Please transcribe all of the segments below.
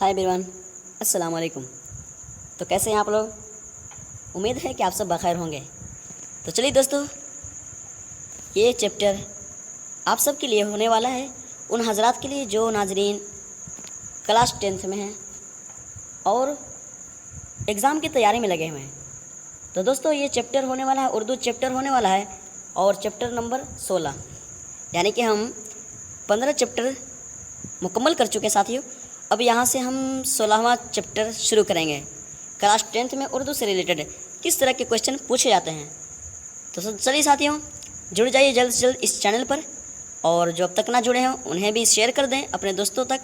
Hi everyone, अस्सलाम वालेकुम। तो कैसे हैं आप लोग? उम्मीद है कि आप सब बखैर होंगे। तो चलिए दोस्तों, ये चैप्टर आप सब के लिए होने वाला है, उन हजरात के लिए जो नाजरीन क्लास 10th में हैं और एग्ज़ाम की तैयारी में लगे हुए हैं। तो दोस्तों, ये चैप्टर होने वाला है, उर्दू चैप्टर होने वाला है और चैप्टर नंबर 16, यानी कि हम 15 चैप्टर मुकम्मल कर चुके हैं साथियों। अब यहाँ से हम 16वां चैप्टर शुरू करेंगे। क्लास 10th में उर्दू से रिलेटेड किस तरह के क्वेश्चन पूछे जाते हैं। तो चलिए साथियों, जुड़ जाइए जल्द से जल्द इस चैनल पर, और जो अब तक ना जुड़े हों उन्हें भी शेयर कर दें अपने दोस्तों तक,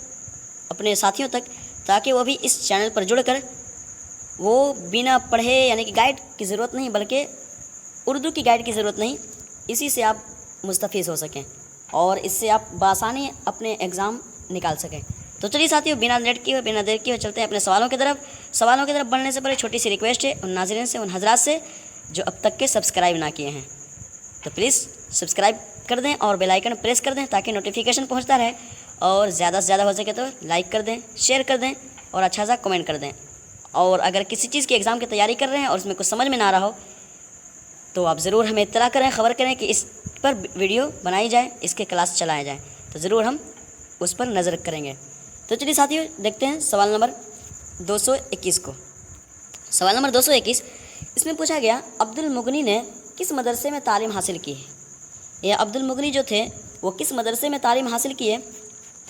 अपने साथियों तक, ताकि वो भी इस चैनल पर जुड़कर वो बिना पढ़े, यानी कि गाइड की ज़रूरत नहीं, बल्कि उर्दू की गाइड की ज़रूरत नहीं, इसी से आप मुस्तफ़ीज़ हो सकें और इससे आप बआसानी अपने एग्ज़ाम निकाल सकें। तो चलिए साथियों, बिना लेट किए, बिना देर किए चलते हैं अपने सवालों की तरफ बढ़ने से पहले छोटी सी रिक्वेस्ट है उन नाज़रीन से, उन हजरात से जो अब तक के सब्सक्राइब ना किए हैं, तो प्लीज़ सब्सक्राइब कर दें और बेल आइकन प्रेस कर दें ताकि नोटिफिकेशन पहुंचता रहे, और ज़्यादा से ज़्यादा हो सके तो लाइक कर दें, शेयर कर दें और अच्छा सा कमेंट कर दें। और अगर किसी चीज़ के एग्ज़ाम की तैयारी कर रहे हैं और उसमें कुछ समझ में ना आ रहा हो तो आप ज़रूर हमें इत्तला करें, ख़बर करें कि इस पर वीडियो बनाई जाए, इसके क्लास चलाए जाए, तो ज़रूर हम उस पर नज़र करेंगे। तो चलिए साथियों, देखते हैं सवाल नंबर 221 को। सवाल नंबर 221, इसमें पूछा गया अब्दुल मुगनी ने किस मदरसे में तालीम हासिल की है। ये अब्दुल मुगनी जो थे वो किस मदरसे में तालीम हासिल की है।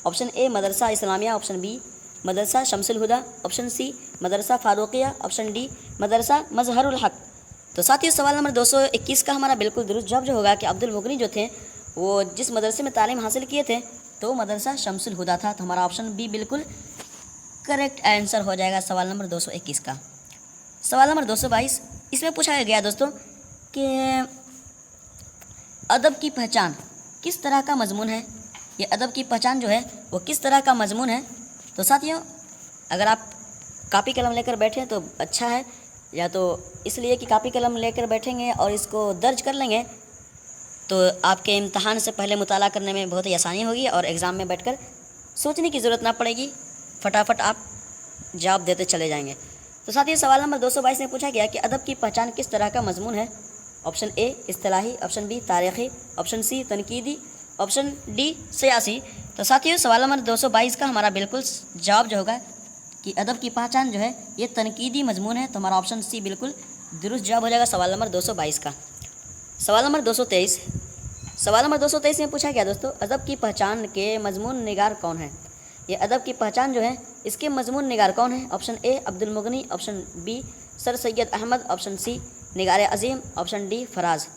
Option A Madrasa Islamia, option B Madrasa Shamsul Huda, option C Madrasa Farooqia, option D Madrasa Mazharul Haq. तो साथियों, सवाल नंबर 221 का हमारा बिल्कुल दुरुस्त जवाब जो होगा कि अब्दुल मुगनी जो थे वो जिस मदरसे में तालीम हासिल किए थे तो मदरसा शमसुल हुदा था। तो हमारा ऑप्शन बी बिल्कुल करेक्ट आंसर हो जाएगा सवाल नंबर 221 का। सवाल नंबर 222, इसमें पूछा गया दोस्तों कि अदब की पहचान किस तरह का मजमून है। ये अदब की पहचान जो है वो किस तरह का मजमून है। तो साथियों, अगर आप कापी कलम लेकर बैठें तो अच्छा है, या तो इसलिए कि कापी कलम लेकर बैठेंगे और इसको दर्ज कर लेंगे तो आपके इम्तहान से पहले मुताला करने में बहुत ही आसानी होगी और एग्ज़ाम में बैठकर सोचने की ज़रूरत ना पड़ेगी, फटाफट आप जवाब देते चले जाएंगे। तो साथियों, सवाल नंबर 222 में पूछा गया कि अदब की पहचान किस तरह का मजमून है। ऑप्शन ए इस्तिलाही, ऑप्शन बी तारीख़ी, ऑप्शन सी तनकीदी, ऑप्शन डी सियासी। तो साथियों, सवाल नंबर 222 का हमारा बिल्कुल जवाब जो होगा कि अदब की पहचान जो है ये तनकीदी मजमून है। तो हमारा ऑप्शन सी बिल्कुल दुरुस्त जवाब हो जाएगा सवाल नंबर 222 का। सवाल नंबर 223, सवाल नंबर 223 में पूछा गया दोस्तों अदब की पहचान के मजमून निगार कौन है। ये अदब की पहचान जो है इसके मजमून निगार कौन है। ऑप्शन ए अब्दुल मुगनी, option B sir Syed Ahmad, option C Nigar Azim, option D Faraz.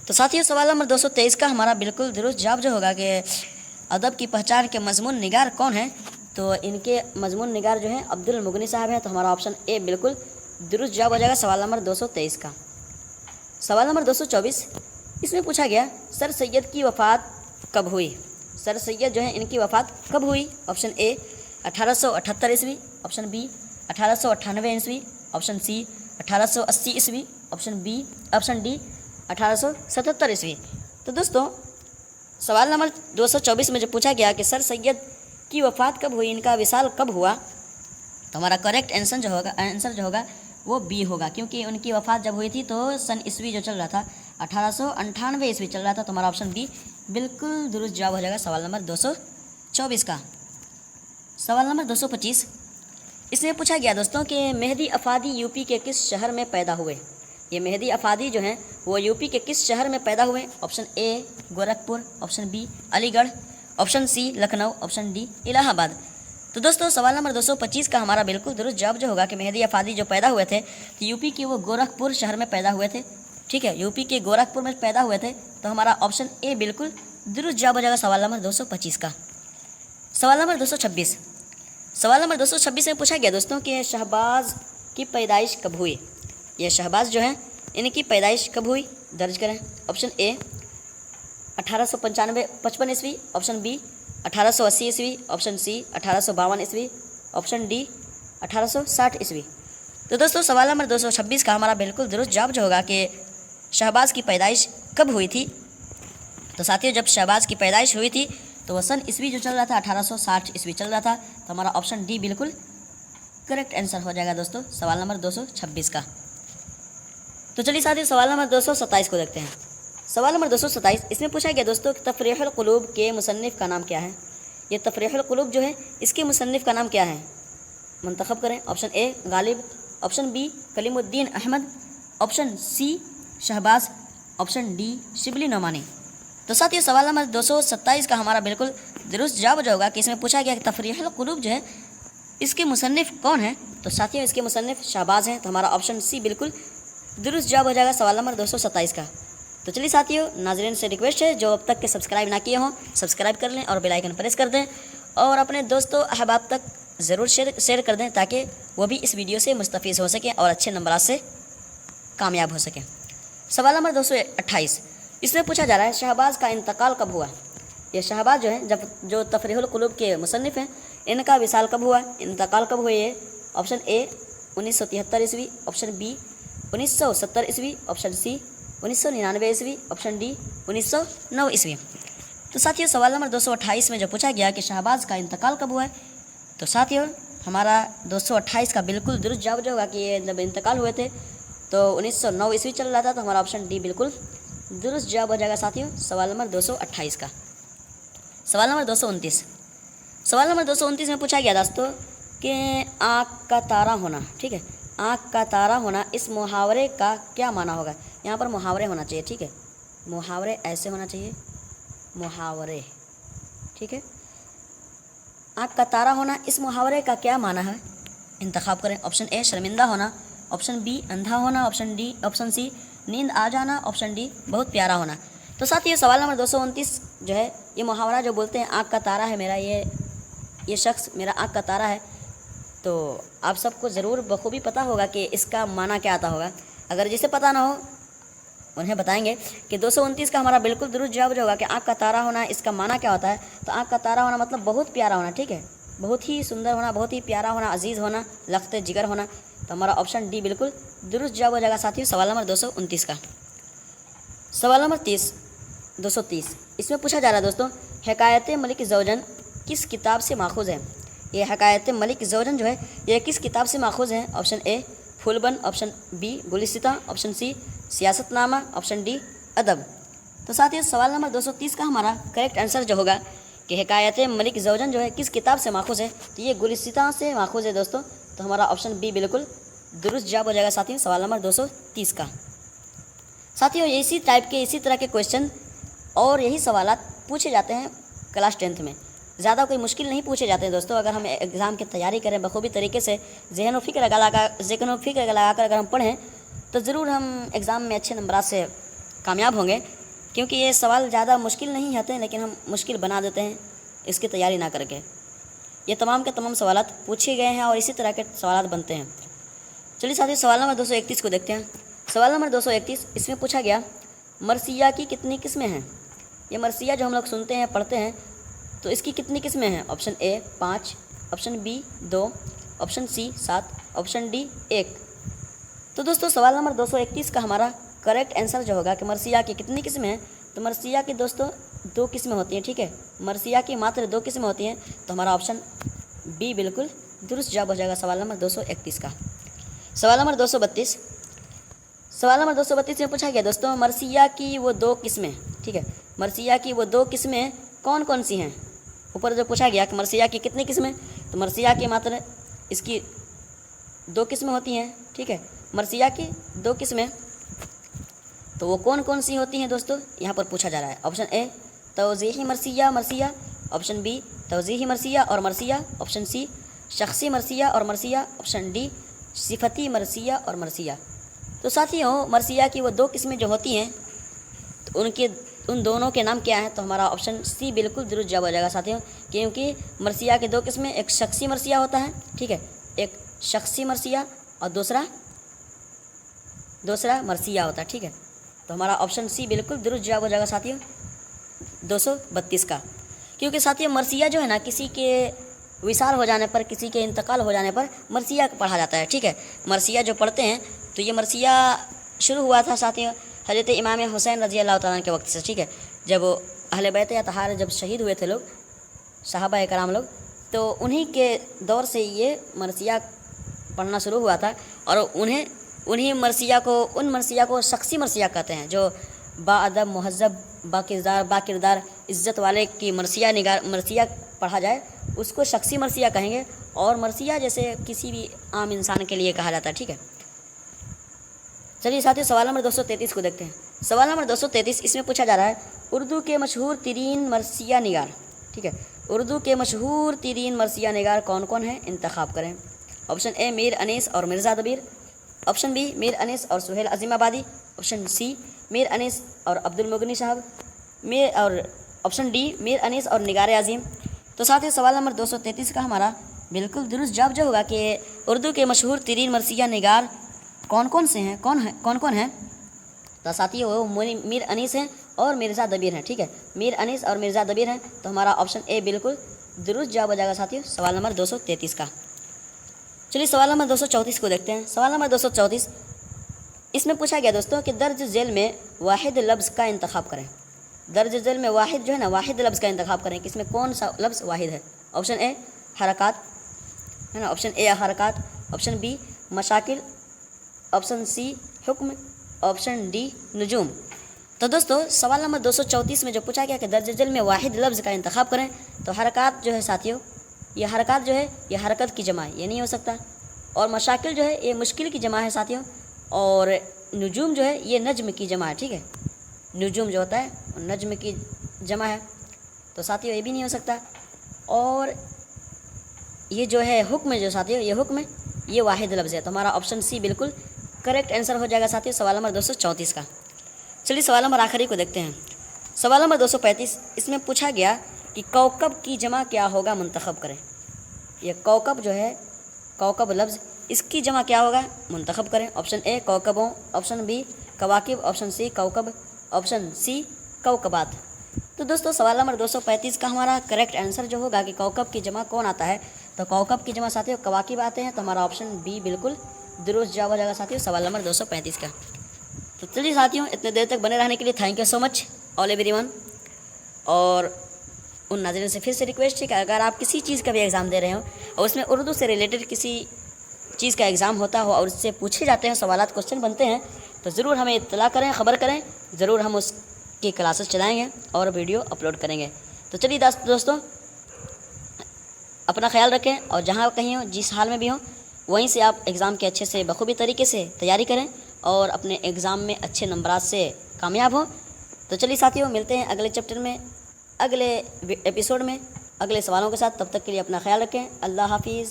तो साथियों, सवाल नंबर 223 का हमारा बिल्कुल दुरुस्त जवाब जो होगा कि अदब की पहचान के मजमून निगार कौन है, तो इनके मजमून निगार जो है अब्दुल मुगनी साहब हैं। तो हमारा ऑप्शन ए बिल्कुल दुरुस्त जवाब हो जाएगा सवाल नंबर 223 का। सवाल नंबर 224, इसमें पूछा गया सर सैयद की वफ़ात कब हुई। सर सैयद जो है इनकी वफ़ात कब हुई। ऑप्शन ए 1878 ईस्वी, ऑप्शन बी 1898 ईस्वी, ऑप्शन सी 1880 ईस्वी, ऑप्शन डी 1877 ईस्वी। तो दोस्तों, सवाल नंबर 224 में जो पूछा गया कि सर सैयद की वफ़ात कब हुई, इनका विसाल कब हुआ, तो हमारा करेक्ट आंसर जो होगा वो बी होगा, क्योंकि उनकी वफ़ात जब हुई थी तो सन ईस्वी जो चल रहा था 1898 ईस्वी चल रहा था। तो हमारा ऑप्शन बी बिल्कुल दुरुस्त जवाब हो जाएगा सवाल नंबर 224 का। सवाल नंबर 225, इसमें पूछा गया दोस्तों कि मेहदी अफादी यूपी के किस शहर में पैदा हुए। ये मेहदी अफादी जो हैं वो यूपी के किस शहर में पैदा हुए। Option A Gorakhpur, option B Aligarh, option C Lucknow, option D Allahabad. तो दोस्तों, सवाल नंबर 225 का हमारा बिल्कुल दुरुस्त जवाब जो होगा कि मेहदी अफादी जो पैदा हुए थे तो यूपी के वो गोरखपुर शहर में पैदा हुए थे। ठीक है, यूपी के गोरखपुर में पैदा हुए थे। तो हमारा ऑप्शन ए बिल्कुल दुरुस्त जवाब हो जाएगा सवाल नंबर 225 का। सवाल नंबर 226, सवाल नंबर 226 में पूछा गया दोस्तों कि शहबाज की पैदाइश कब हुई। ये शहबाज जो है इनकी पैदाइश कब हुई, दर्ज करें। ऑप्शन ए 1855 ईस्वी, ऑप्शन बी 1880 ईस्वी, ऑप्शन सी 1852 ईस्वी, ऑप्शन डी 1860 ईस्वी। तो दोस्तों, सवाल नंबर 226 का हमारा बिल्कुल दुरुस्त जवाब जो होगा कि शहबाज की पैदाइश कब हुई थी। तो साथियों, जब शहबाज की पैदाइश हुई थी तो वह सन ईस्वी जो चल रहा था 1860 ईस्वी चल रहा था। तो हमारा ऑप्शन डी बिल्कुल करेक्ट आंसर हो जाएगा दोस्तों सवाल नंबर 226 का। तो चलिए साथियों सवाल नंबर 227 को देखते हैं। सवाल नंबर 227 इसमें पूछा गया दोस्तों कि तफरीहुल कुलूब के मुसन्निफ़ का नाम क्या है। ये तफरीहुल कुलूब जो है इसके मुसन्निफ़ का नाम क्या है, मंतखब करें। Option A Ghalib, option B Kalimuddin Ahmad, option C Shahbaz, option D Shibli Nomani. तो साथियों सवाल नंबर 227 का हमारा बिल्कुल दुरुस्त जवाब होगा कि इसमें पूछा गया कि तफरीहुल कुलूब जो है इसके मुसन्निफ़ कौन है। तो साथियों इसके मुसन्निफ़ शहबाज हैं। तो हमारा ऑप्शन सी बिल्कुल दुरुस्त जवाब हो जाएगा सवाल नंबर 227 का। तो चलिए साथियों नाज़रीन से रिक्वेस्ट है जो अब तक के सब्सक्राइब ना किए हों सब्सक्राइब कर लें और बेल आइकन प्रेस कर दें और अपने दोस्तों अहबाब तक ज़रूर शेयर कर दें ताकि वो भी इस वीडियो से मुस्तफ़ीज़ हो सकें और अच्छे नंबरात से कामयाब हो सकें। सवाल नंबर 228 इसमें पूछा जा रहा है शहबाज का इंतकाल कब हुआ। ये शहबाज जो है जो तफरीहुल कुलूब के मुसन्निफ़ हैं इनका विसाल कब हुआ, इंतकाल कब हुए। ये ऑप्शन ए 1973 ईस्वी, ऑप्शन बी 1970 ईस्वी, ऑप्शन सी 1999 ईस्वी, ऑप्शन डी 1909 ईस्वी। तो साथियों सवाल नंबर 228 में जो पूछा गया कि शहबाज का इंतकाल कब हुआ है, तो साथियों हमारा 228 का बिल्कुल दुरुस्त जवाब जो होगा कि ये जब इंतकाल हुए थे तो 1909 ईस्वी चल रहा था। तो हमारा ऑप्शन डी बिल्कुल दुरुस्त जवाब हो जाएगा साथियों सवाल नंबर 228 का। सवाल नंबर 229 सवाल नंबर 229 में पूछा गया दोस्तों कि आँख का तारा होना, ठीक है, आँख का तारा होना इस मुहावरे का क्या माना होगा। यहाँ पर मुहावरे होना चाहिए, ठीक है, मुहावरे ऐसे होना चाहिए, मुहावरे, ठीक है। आँख का तारा होना इस मुहावरे का क्या माना है, इंतखाब करें। ऑप्शन ए शर्मिंदा होना, ऑप्शन बी अंधा होना, ऑप्शन सी नींद आ जाना, ऑप्शन डी बहुत प्यारा होना। तो साथ ये सवाल नंबर 229 जो है ये मुहावरा जो बोलते हैं आँख का तारा है मेरा, ये शख्स मेरा आँख का तारा है, तो आप सबको ज़रूर बखूबी पता होगा कि इसका माना क्या आता होगा। अगर जिसे पता ना हो उन्हें बताएंगे कि 229 का हमारा बिल्कुल दुरुस्त जवाब जो होगा कि आँख का तारा होना इसका माना क्या होता है। तो आँख का तारा होना मतलब बहुत प्यारा होना, ठीक है, बहुत ही सुंदर होना, बहुत ही प्यारा होना, अजीज़ होना, लख्त जिगर होना। तो हमारा ऑप्शन डी बिल्कुल दुरुस्त जवाब हो जाएगा साथियों सवाल नंबर 229 का। सवाल नंबर 230 इसमें पूछा जा रहा है दोस्तों हकायत मलिक ज़ौजन किस किताब से माखूज़ है। ये हकायत मलिक ज़ौजन जो है ये किस किताब से माखूज़ है। Option A Phoolban, option B Gulistan, option C Siyasatnama, option D Adab. तो साथियों सवाल नंबर 230 का हमारा करेक्ट आंसर जो होगा कि हकायत मलिक ज़ौजन जो है किस किताब से माखूज़ है, तो ये गुलिस्ता से माखूज़ है दोस्तों। तो हमारा ऑप्शन बी बिल्कुल दुरुस्त जवाब हो जाएगा साथियों सवाल नंबर 230 का। साथियों इसी टाइप के इसी तरह के क्वेश्चन और यही सवालात पूछे जाते हैं क्लास 10th में, ज़्यादा कोई मुश्किल नहीं पूछे जाते हैं दोस्तों। अगर हम एग्ज़ाम की तैयारी करें बखूबी तरीके से ज़हन व फिक्र लगाकर अगर हम पढ़ें तो ज़रूर हम एग्ज़ाम में अच्छे नंबरात से कामयाब होंगे, क्योंकि ये सवाल ज़्यादा मुश्किल नहीं होते लेकिन हम मुश्किल बना देते हैं इसकी तैयारी ना करके। ये तमाम के तमाम सवालात पूछे गए हैं और इसी तरह के सवालात बनते हैं। चलिए साथियों सवाल नंबर 231 को देखते हैं। सवाल नंबर 231 इसमें पूछा गया मरसिया की कितनी किस्में हैं। ये मरसिया जो हम लोग सुनते हैं पढ़ते हैं तो इसकी कितनी किस्में हैं। Option A 5, option B 2, option C 7, option D 1। तो दोस्तों सवाल नंबर 231 का हमारा करेक्ट आंसर जो होगा कि मरसिया की कितनी किस्में हैं, तो मरसिया की दोस्तों 2 किस्में होती हैं, ठीक है, मरसिया की मात्र 2 किस्में होती हैं। तो हमारा ऑप्शन बी बिल्कुल दुरुस्त जवाब हो जाएगा सवाल नंबर 231 का। सवाल नंबर 232 में पूछा गया दोस्तों मरसिया की वो 2 किस्में, ठीक है, मरसिया की वो 2 किस्में कौन कौन सी हैं। ऊपर जो पूछा गया कि मरसिया की कितनी किस्में, तो मरसिया की मात्र इसकी 2 किस्में होती हैं, ठीक है, मरसिया की 2 किस्में, तो वो कौन कौन सी होती हैं दोस्तों यहाँ पर पूछा जा रहा है। ऑप्शन ए तौज़ीही मरसिया, ऑप्शन बी तौज़ीही मरसिया और मरसिया, ऑप्शन सी शख्सी मरसिया और मरसिया, ऑप्शन डी सिफती मरसिया और मरसिया। तो साथियों मरसिया की वो 2 किस्में जो होती हैं तो उन दोनों के नाम क्या हैं, तो हमारा ऑप्शन सी बिल्कुल दुरुस्त जवाब हो जाएगा साथियों, क्योंकि मरसिया के 2 किस्में, एक शख्सी मरसिया होता है, ठीक है, एक शख्सी मरसिया और दूसरा मरसिया होता है, ठीक है। तो हमारा ऑप्शन सी बिल्कुल दुरुस्त जवाब हो जाएगा साथियों 232 का, क्योंकि साथियों मरसिया जो है ना किसी के विसार हो जाने पर, किसी के इंतकाल हो जाने पर मरसिया पढ़ा जाता है, ठीक है। मरसिया जो पढ़ते हैं तो ये मरसिया शुरू हुआ था साथियों हज़रत इमाम हुसैन रज़ी अल्लाह तआला के वक्त से, ठीक है, जब अहले बैत अतहार जब शहीद हुए थे लोग सहाबा कराम लोग, तो उन्हीं के दौर से ये मरसिया पढ़ना शुरू हुआ था। और उन मरसिया को शख्सी मरसिया कहते हैं, जो बाअदब, मुहज़्ज़ब, बाकिरदार, इज़्ज़त वाले की मरसिया पढ़ा जाए उसको शख्सी मरसिया कहेंगे। और मरसिया जैसे किसी भी आम इंसान के लिए कहा जाता है। ठीक है, चलिए साथियों सवाल नंबर 233 को देखते हैं। सवाल नंबर 233 इसमें पूछा जा रहा है उर्दू के मशहूर तरीन मरसिया निगार। ठीक है, उर्दू के मशहूर तरीन मरसिया निगार कौन कौन है, इंतखाब करें। ऑप्शन ए मीर अनीस और मिर्ज़ा दबीर, ऑप्शन बी मीर अनीस और सुहेल अज़ीमाबादी, ऑप्शन सी मीर अनीस और अब्दुल मुगनी साहब, और ऑप्शन डी मीर अनीस और निगार अज़ीम। तो साथियों सवाल नंबर 233 का हमारा बिल्कुल दुरुस्त जवाब जो होगा कि उर्दू के मशहूर तरीन मरसिया निगार कौन कौन से हैं, कौन कौन हैं। तो साथियों वो मीर अनीस हैं और मिर्ज़ा दबीर हैं। ठीक है, मीर अनीस और मिर्ज़ा दबीर हैं। तो हमारा ऑप्शन ए बिल्कुल दुरुस्त जवाब हो जाएगा साथियों सवाल नंबर 233 का। चलिए सवाल नंबर 234 को देखते हैं। सवाल नंबर 234 इसमें पूछा गया दोस्तों कि दर्ज झेल में वाहिद लफ्ज़ का इंतखाब करें। दर्ज झेल में वाहिद जो है ना, वाहिद लफ्ज़ का इंतखाब करें कि इसमें कौन सा लफ्ज़ वाहिद है। ऑप्शन ए हरकत है ना, ऑप्शन ए हरकत, ऑप्शन बी मशाकिल, ऑप्शन सी हुक्म, ऑप्शन डी नजूम। तो दोस्तों सवाल नंबर 234 में जो पूछा गया कि दर्ज झेल में वाहिद लफ्ज़ का इंतखाब करें, तो हरकत जो है साथियों, ये हरकत जो है ये हरकत की जमा है, ये नहीं हो सकता। और मशाकिल जो है ये मुश्किल की जमा है साथियों। और नजूम जो है ये नज्म की जमा है। ठीक है, नजूम जो होता है नज्म की जमा है, तो साथियों ये भी नहीं हो सकता। और ये जो है हुक्म जो साथियों, ये हुक्म ये वाहिद लफ्ज़ है। तो हमारा ऑप्शन सी बिल्कुल करेक्ट आंसर हो जाएगा साथियों सवाल नंबर 234 का। चलिए सवाल नंबर आखिरी को देखते हैं। सवाल नंबर 235 इसमें पूछा गया कि कौकब की जमा क्या होगा, मुंतखब करें। ये कौकब जो है, कौकब लफ्ज़, इसकी जमा क्या होगा, मुंतखब करें। ऑप्शन ए कौकबों, ऑप्शन बी कवाकिब, ऑप्शन सी कौकब, ऑप्शन सी कौकबात। तो दोस्तों सवाल नंबर 235 का हमारा करेक्ट आंसर जो होगा कि कौकब की जमा कौन आता है, तो कौकब की जमा साथियों कवाकिब आते हैं। तो हमारा ऑप्शन बी बिल्कुल दुरुस्त जवाब हो जाएगा साथियों सवाल नंबर 235 का। तो चलिए साथियों इतने देर तक बने रहने के लिए thank you so much all everyone. और उन नाज़रीन से फिर से रिक्वेस्ट है कि अगर आप किसी चीज़ का भी एग्ज़ाम दे रहे हो और उसमें उर्दू से रिलेटेड किसी चीज़ का एग्ज़ाम होता हो और उससे पूछे जाते हैं सवालात, क्वेश्चन बनते हैं, तो ज़रूर हमें इत्तला करें, ख़बर करें। ज़रूर हम उसकी क्लासेस चलाएँगे और वीडियो अपलोड करेंगे। तो चलिए दोस्तों अपना ख्याल रखें और जहाँ कहीं हो, जिस हाल में भी हो, वहीं से आप एग्ज़ाम के अच्छे से बखूबी तरीके से तैयारी करें और अपने एग्ज़ाम में अच्छे नंबरात से कामयाब हो। तो चलिए साथियों मिलते हैं अगले चैप्टर में, अगले एपिसोड में, अगले सवालों के साथ। तब तक के लिए अपना ख्याल रखें। अल्लाह हाफिज़।